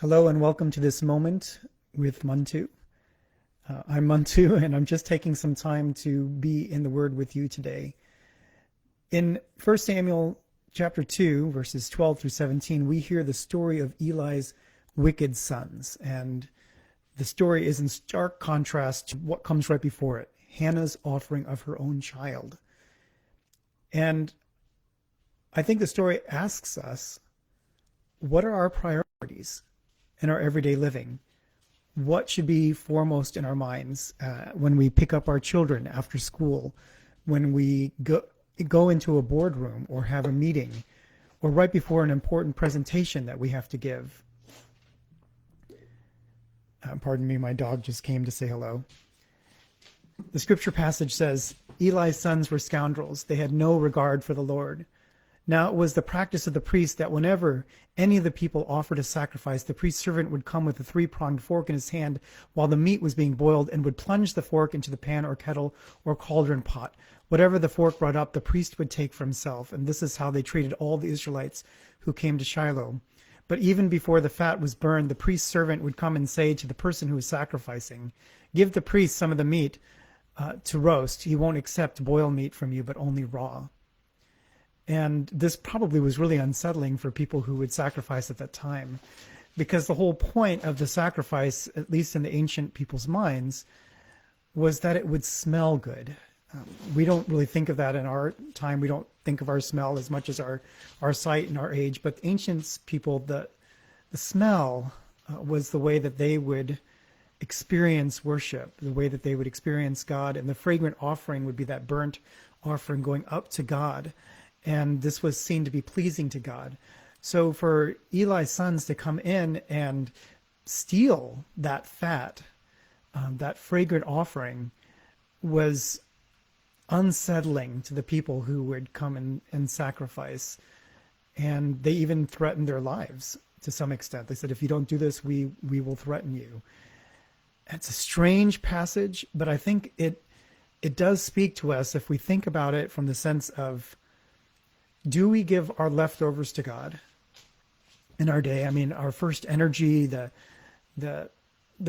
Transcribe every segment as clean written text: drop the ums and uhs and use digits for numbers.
Hello and welcome to this moment with Mantu. I'm Mantu and I'm just taking some time to be in the Word with you today. In 1 Samuel chapter 2, verses 12 through 17, we hear the story of Eli's wicked sons. And the story is in stark contrast to what comes right before it, Hannah's offering of her own child. And I think the story asks us, what are our priorities in our everyday living? What should be foremost in our minds when we pick up our children after school, when we go into a boardroom or have a meeting, or right before an important presentation that we have to give? Pardon me, my dog just came to say hello. The scripture passage says, Eli's sons were scoundrels. They had no regard for the Lord. Now it was the practice of the priest that whenever any of the people offered a sacrifice, the priest's servant would come with a three-pronged fork in his hand while the meat was being boiled and would plunge the fork into the pan or kettle or cauldron pot. Whatever the fork brought up, the priest would take for himself, and this is how they treated all the Israelites who came to Shiloh. But even before the fat was burned, the priest's servant would come and say to the person who was sacrificing, "Give the priest some of the meat to roast. He won't accept boiled meat from you, but only raw." And this probably was really unsettling for people who would sacrifice at that time, because the whole point of the sacrifice, at least in the ancient people's minds, was that it would smell good. We don't really think of that in our time. We don't think of our smell as much as our sight and our age. But ancient people, the smell was the way that they would experience worship, the way that they would experience God. And the fragrant offering would be that burnt offering going up to God. And this was seen to be pleasing to God. So for Eli's sons to come in and steal that fat, that fragrant offering, was unsettling to the people who would come and sacrifice. And they even threatened their lives to some extent. They said, if you don't do this, we will threaten you. It's a strange passage, but I think it does speak to us if we think about it from the sense of, do we give our leftovers to God in our day? I mean, our first energy, the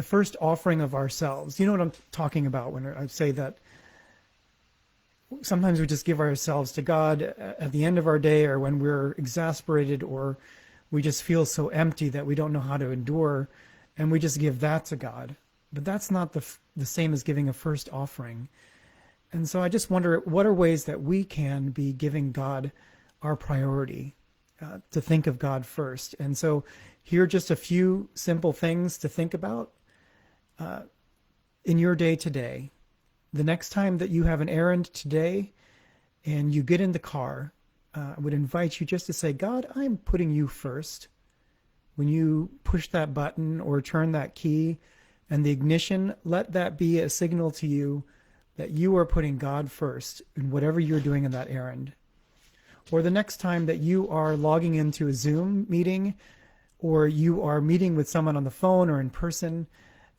first offering of ourselves. You know what I'm talking about when I say that sometimes we just give ourselves to God at the end of our day, or when we're exasperated, or we just feel so empty that we don't know how to endure, and we just give that to God. But that's not the same as giving a first offering. And so I just wonder, what are ways that we can be giving God our priority, to think of God first? And so here are just a few simple things to think about in your day today. The next time that you have an errand today and you get in the car, I would invite you just to say, God, I'm putting you first. When you push that button or turn that key and the ignition, let that be a signal to you that you are putting God first in whatever you're doing in that errand. Or the next time that you are logging into a Zoom meeting, or you are meeting with someone on the phone or in person,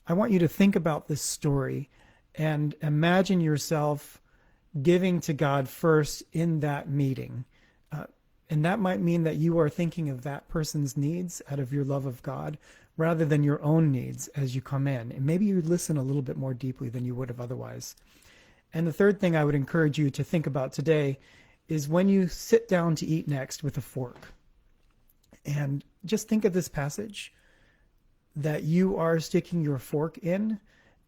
I want you to think about this story and imagine yourself giving to God first in that meeting. And that might mean that you are thinking of that person's needs out of your love of God, rather than your own needs as you come in. And maybe you listen a little bit more deeply than you would have otherwise. And the third thing I would encourage you to think about today is when you sit down to eat next with a fork. And just think of this passage, that you are sticking your fork in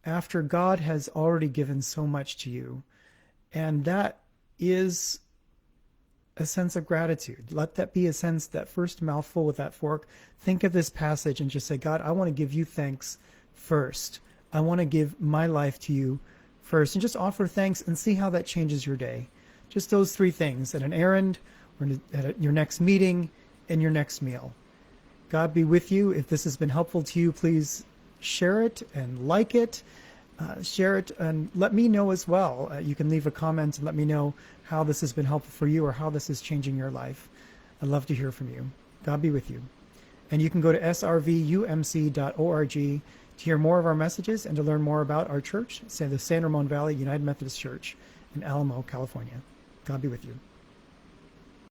after God has already given so much to you. And that is a sense of gratitude. Let that be a sense, that first mouthful with that fork. Think of this passage and just say, God, I want to give you thanks first. I want to give my life to you first. And just offer thanks and see how that changes your day. Just those three things, at an errand, or at your next meeting, and your next meal. God be with you. If this has been helpful to you, please share it and like it. Share it and let me know as well. You can leave a comment and let me know how this has been helpful for you or how this is changing your life. I'd love to hear from you. God be with you. And you can go to srvumc.org to hear more of our messages and to learn more about our church, say the San Ramon Valley United Methodist Church in Alamo, California. God be with you.